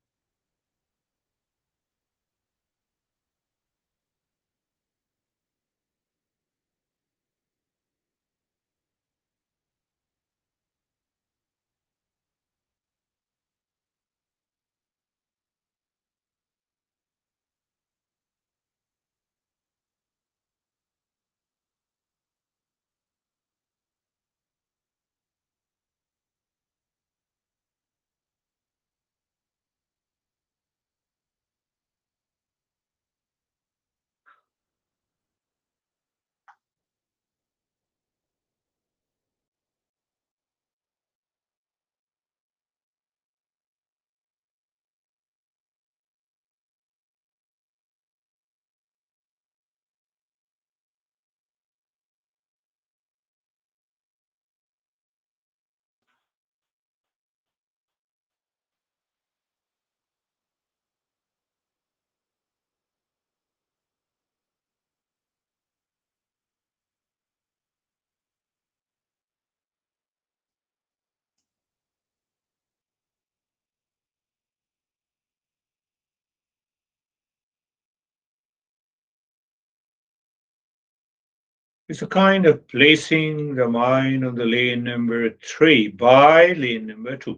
It's a kind of placing the mind on the lane number 3 by lane number 2,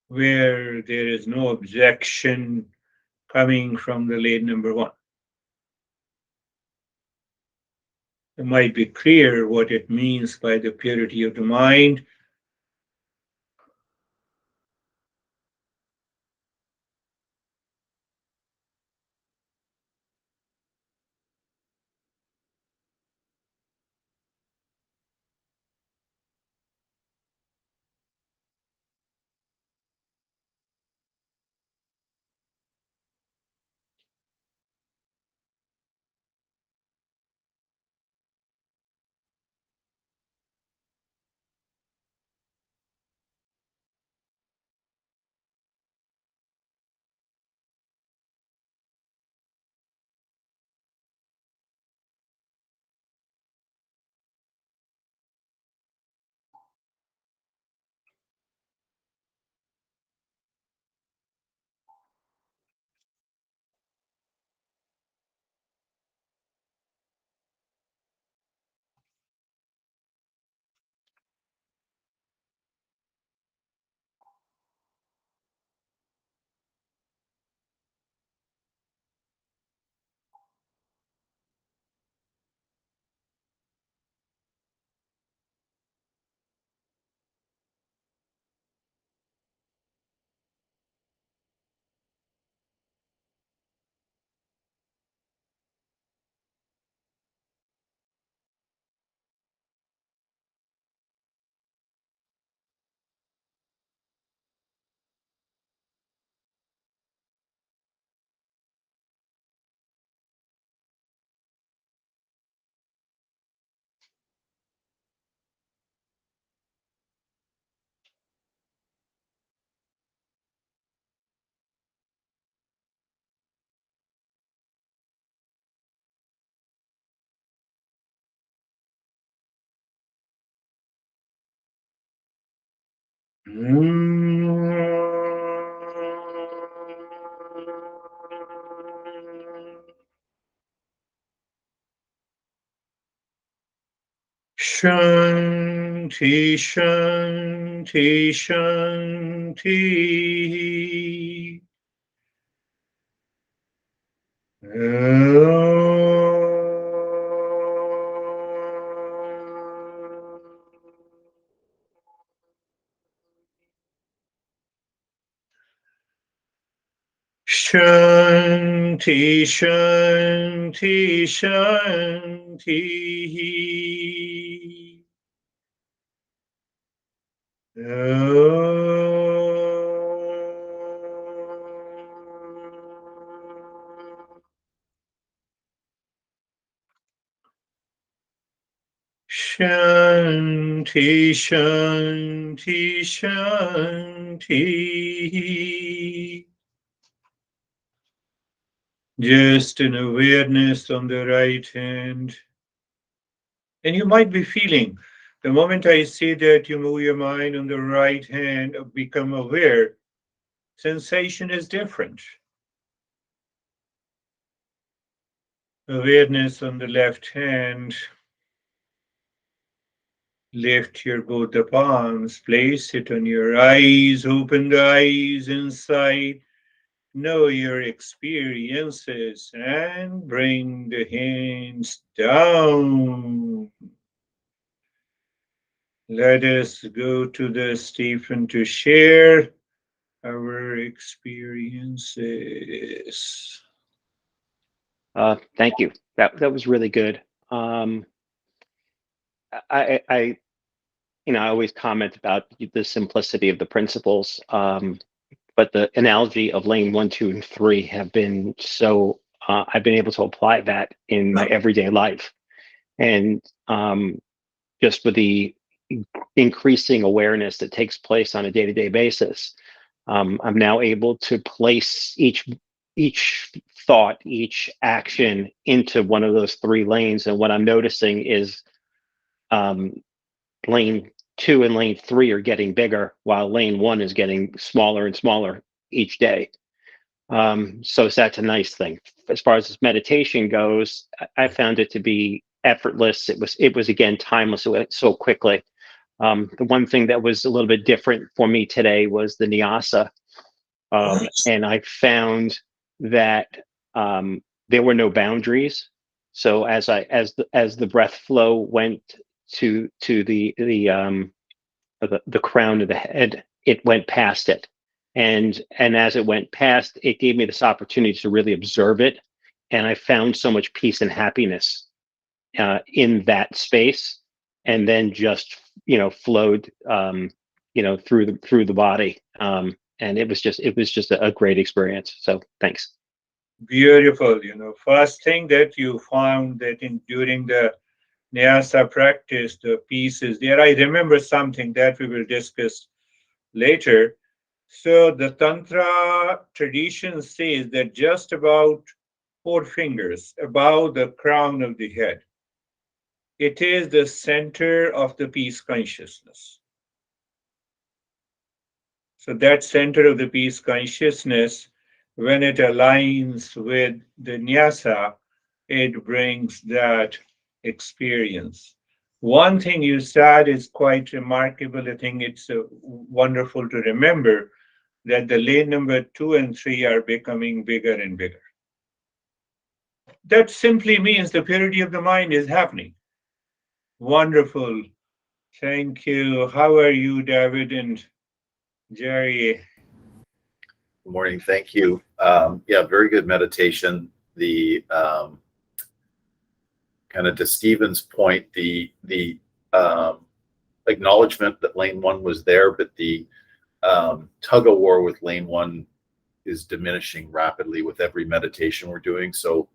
where there is no objection coming from the lane number 1. It might be clear what it means by the purity of the mind. Shanti, Shanti, Shanti. Shanti, Shanti, Shanti. Shanti, Shanti, Shanti. Just an awareness on the right hand. And you might be feeling the moment I say that you move your mind on the right hand, become aware, sensation is different. Awareness on the left hand. Lift your both the palms, place it on your eyes, open the eyes inside, know your experiences, and bring the hands down. Let us go to the Stephen to share our experiences. Thank you. That was really good. Um, I I always comment about the simplicity of the principles, but the analogy of lane 1, 2, and 3 have been so. I've been able to apply that in my everyday life, and just with the increasing awareness that takes place on a day-to-day basis, I'm now able to place each thought, each action into one of those 3 lanes. And what I'm noticing is um, lane 2 and lane 3 are getting bigger, while lane 1 is getting smaller and smaller each day. So that's a nice thing. As far as this meditation goes, I found it to be effortless. It was again timeless. It went so quickly. The one thing that was a little bit different for me today was the nyasa, and I found that there were no boundaries. So as the breath flow went to the crown of the head, it went past it, and as it went past, it gave me this opportunity to really observe it, and I found so much peace and happiness in that space, and then just flowed through the body, and it was just a great experience. So thanks. Beautiful. First thing that you found that in during the Nyasa practice, the peace is there. I remember something that we will discuss later. So the Tantra tradition says that just about four fingers above the crown of the head, it is the center of the peace consciousness. So that center of the peace consciousness, when it aligns with the nyasa, it brings that experience. One thing you said is quite remarkable. I think it's wonderful to remember that the lane number 2 and 3 are becoming bigger and bigger. That simply means the purity of the mind is happening. Wonderful. Thank you. How are you, David and Jerry? Good morning. Thank you. Yeah, very good meditation. The kind of to Stephen's point, the acknowledgement that lane one was there, but the tug of war with lane one is diminishing rapidly with every meditation we're doing. So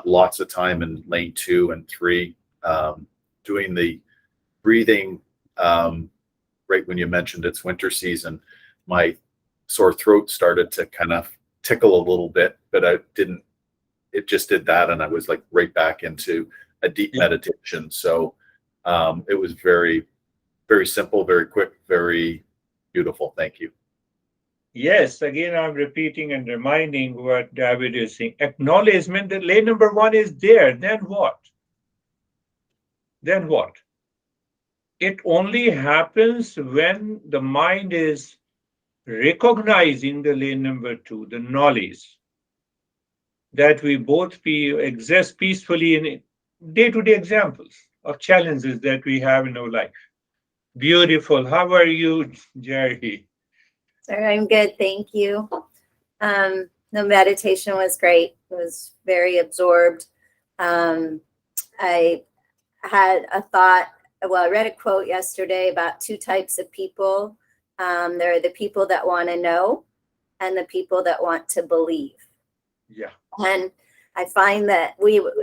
lots of time in lane 2 and 3, doing the breathing. Right when you mentioned it's winter season, my sore throat started to kind of tickle a little bit, but I didn't. It just did that, and I was like right back into a deep meditation. So it was very, very simple, very quick, very beautiful. Thank you. Yes, again, I'm repeating and reminding what David is saying. Acknowledgement that lane number 1 is there. Then what? Then what? It only happens when the mind is recognizing the lane number 2, the knowledge that we both exist peacefully in day-to-day examples of challenges that we have in our life. Beautiful. How are you, Jerry? Sir, I'm good, thank you. The meditation was great. It was very absorbed. I had a thought. Well, I read a quote yesterday about two types of people. There are the people that want to know and the people that want to believe. Yeah. And I find that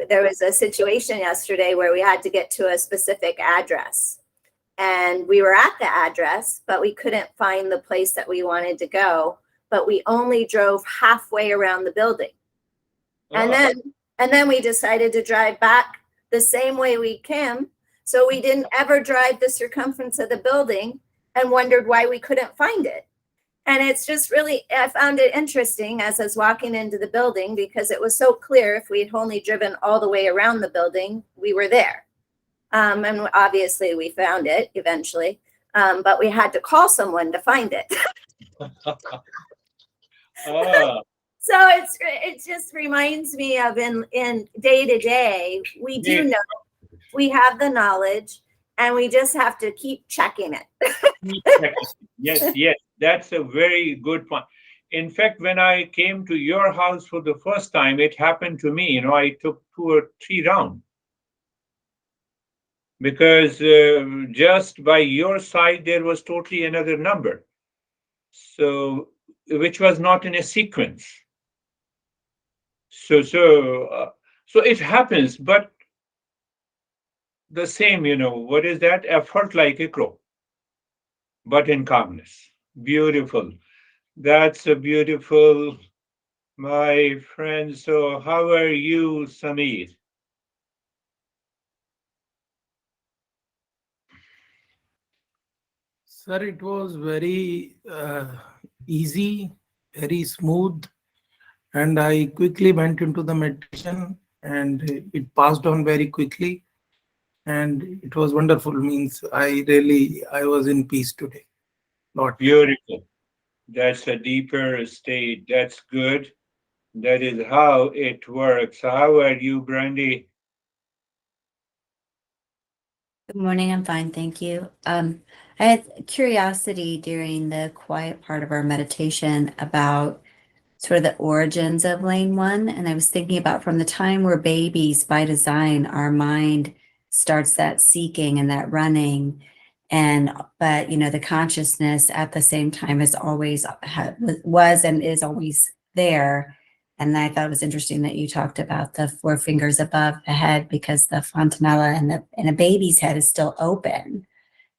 there was a situation yesterday where we had to get to a specific address. And we were at the address, but we couldn't find the place that we wanted to go. But we only drove halfway around the building. And then we decided to drive back the same way we came. So we didn't ever drive the circumference of the building and wondered why we couldn't find it. And it's just really, I found it interesting as I was walking into the building because it was so clear if we had only driven all the way around the building, we were there. And obviously we found it eventually, but we had to call someone to find it. So it just reminds me of in day to day, we do know, we have the knowledge, and we just have to keep checking it. Yes, that's a very good point. In fact, when I came to your house for the first time, it happened to me. I took 2 or 3 rounds because just by your side there was totally another number, so which was not in a sequence. So it happens, but the same, what is that? Effort like a crow, but in calmness. Beautiful. That's a beautiful, my friend. So how are you, Samir? Sir, it was very easy, very smooth, and I quickly went into the meditation, and it passed on very quickly, and it was wonderful. Means I was in peace today. Not Beautiful. That's a deeper state. That's good. That is how it works. How are you, Brandy? Good morning. I'm fine, thank you. I had curiosity during the quiet part of our meditation about sort of the origins of lane one. And I was thinking about from the time we're babies, by design, our mind starts that seeking and that running. And, but, the consciousness at the same time is always, was and is always there. And I thought it was interesting that you talked about the four fingers above the head, because the fontanella in a baby's head is still open,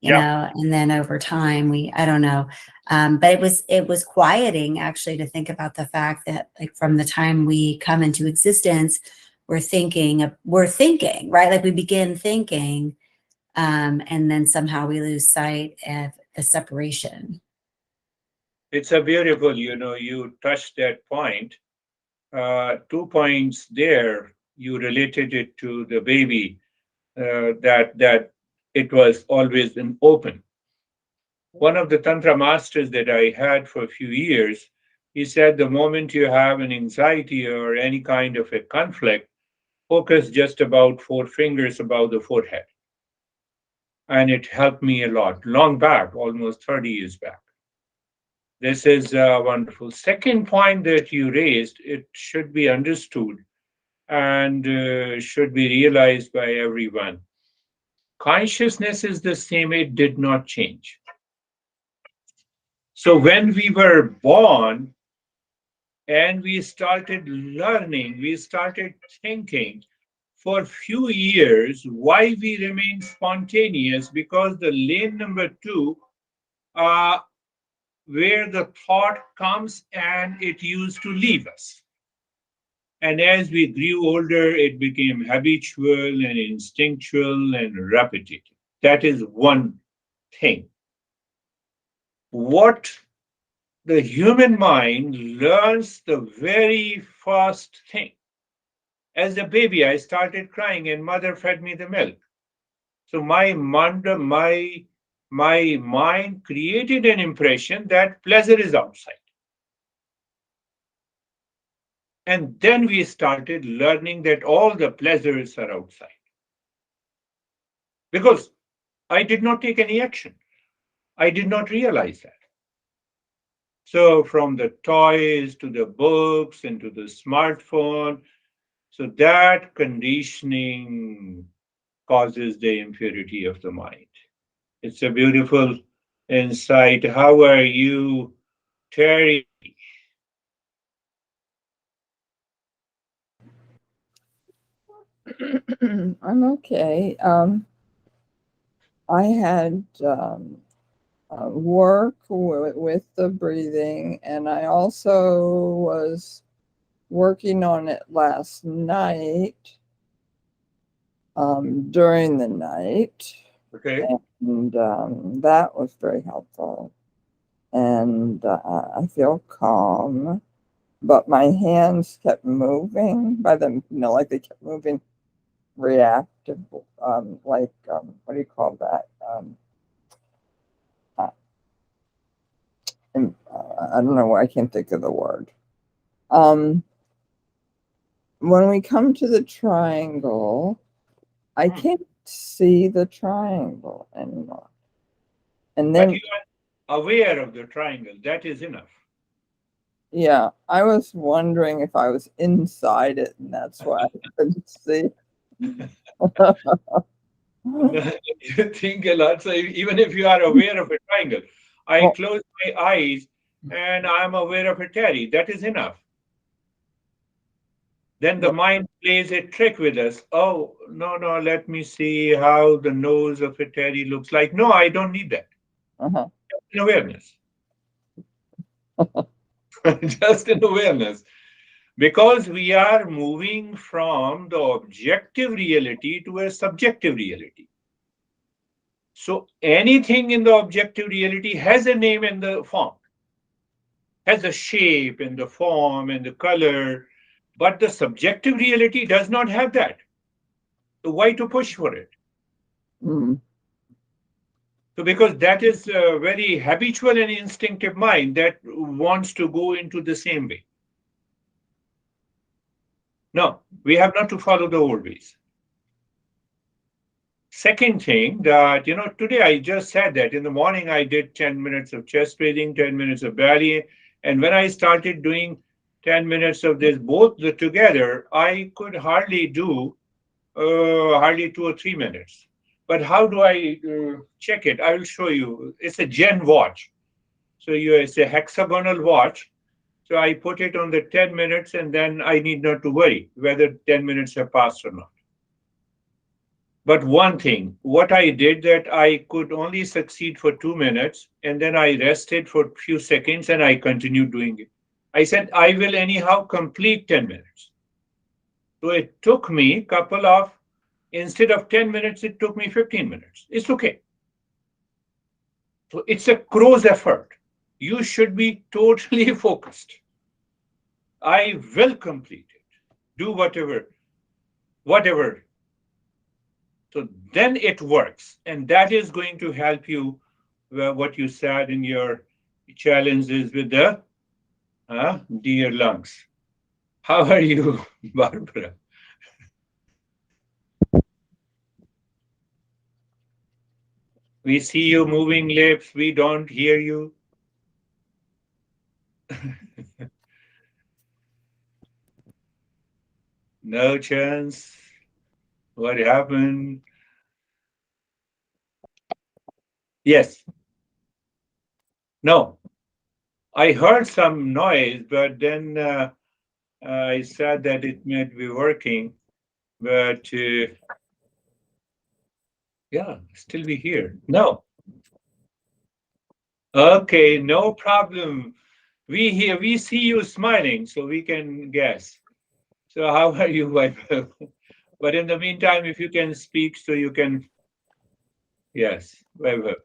Yeah. and then over time I don't know. But it was quieting actually to think about the fact that, like, from the time we come into existence, we're thinking, right? Like we begin thinking, and then somehow we lose sight of the separation. It's a beautiful, you touched that point. 2 points there. You related it to the baby, that it was always an open. One of the Tantra masters that I had for a few years, he said the moment you have an anxiety or any kind of a conflict, focus just about 4 fingers above the forehead. And it helped me a lot, long back, almost 30 years back. This is wonderful. Second point that you raised, it should be understood and should be realized by everyone. Consciousness is the same, it did not change. So when we were born and we started learning, we started thinking for few years why we remain spontaneous, because the lane number two, where the thought comes and it used to leave us. And as we grew older, it became habitual and instinctual and repetitive. That is one thing. What the human mind learns the very first thing. As a baby, I started crying and mother fed me the milk. So my mind created an impression that pleasure is outside. And then we started learning that all the pleasures are outside. Because I did not take any action. I did not realize that. So from the toys to the books and to the smartphone, so that conditioning causes the impurity of the mind. It's a beautiful insight. How are you, Terry? I'm okay. I had work with the breathing, and I also was working on it last night, during the night. Okay. And that was very helpful. And I feel calm, but my hands kept moving by them, like they kept moving reactive, what do you call that? Uh, I don't know, I can't think of the word. When we come to the triangle, I can't see the triangle anymore. And But then, you are aware of the triangle. That is enough. yeah, I was wondering if I was inside it, and that's why I couldn't see. You think a lot. So even if you are aware of a triangle, I Oh, close my eyes and I'm aware of a Terry. That is enough. Then the mind plays a trick with us. Oh, no, no, let me see how the nose of a Terry looks like. No, I don't need that. uh-huh. Just an awareness. Just an awareness. Because we are moving from the objective reality to a subjective reality. So anything in the objective reality has a name and the form. has a shape and the form and the color, but the subjective reality does not have that. So why to push for it? Mm. So because that is a very habitual and instinctive mind that wants to go into the same way. No, we have not to follow the old ways. Second thing that, today I just said that in the morning I did 10 minutes of chest breathing, 10 minutes of belly. And when I started doing 10 minutes of this, both together, I could hardly do hardly 2 or 3 minutes. But how do I check it? I will show you. It's a Gen watch. So it's a hexagonal watch. So I put it on the 10 minutes and then I need not to worry whether 10 minutes have passed or not. But one thing, what I did that I could only succeed for 2 minutes and then I rested for a few seconds and I continued doing it. I said, I will anyhow complete 10 minutes. So it took me instead of 10 minutes, it took me 15 minutes. It's okay. So it's a crow's effort. You should be totally focused. I will complete it. Do whatever. So then it works. And that is going to help you, what you said in your challenges with the deer lungs. How are you, Barbara? We see you moving lips. We don't hear you. No chance. What happened? Yes. No. I heard some noise, but then I said that it might be working. But yeah, still be here. No. Okay, no problem. We see you smiling, so we can guess. So how are you, wife? But in the meantime, if you can speak, so you can. Yes, Vaibhav.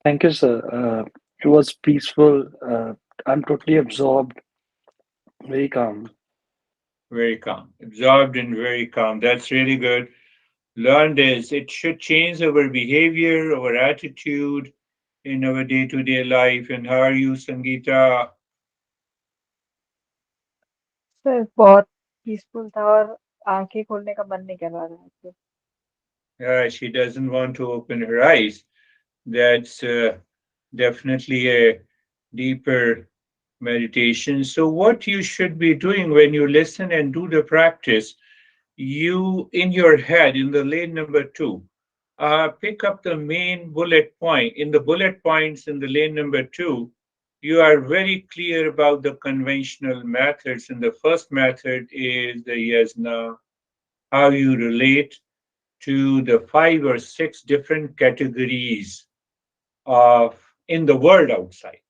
Thank you, sir. It was peaceful. I'm totally absorbed, very calm. Very calm, absorbed and very calm. That's really good. Learn this. It should change our behavior, our attitude in our day-to-day life. And how are you, Sangeeta? Sir बहुत peaceful था और आंखें खोलने का मन नहीं कर रहा था आपको। She doesn't want to open her eyes. That's definitely a deeper meditation. So what you should be doing when you listen and do the practice, you in your head, in the lane number 2, pick up the main bullet point. In the bullet points in the lane number 2, you are very clear about the conventional methods. And the first method is the yes, now, how you relate to the 5 or 6 different categories of in the world outside.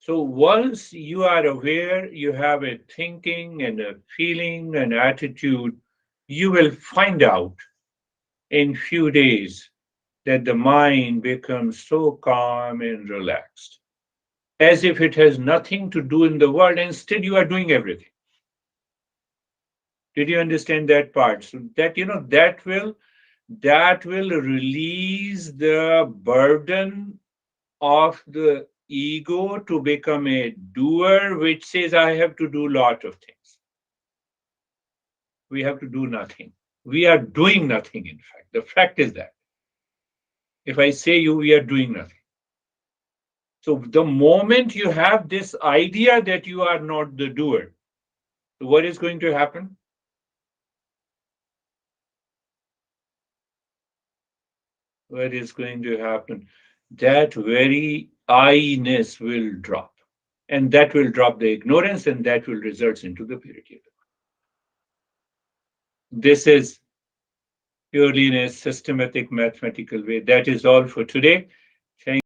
So once you are aware, you have a thinking and a feeling and attitude, you will find out in few days that the mind becomes so calm and relaxed, as if it has nothing to do in the world. Instead, you are doing everything. Did you understand that part? So that that will release the burden of the ego to become a doer, which says I have to do a lot of things. We have to do nothing. We are doing nothing, in fact. The fact is that. If I say you, we are doing nothing. So the moment you have this idea that you are not the doer, what is going to happen? What is going to happen? That very I-ness will drop. And that will drop the ignorance, and that will result into the purity of the mind. This is purely in a systematic mathematical way. That is all for today. Thank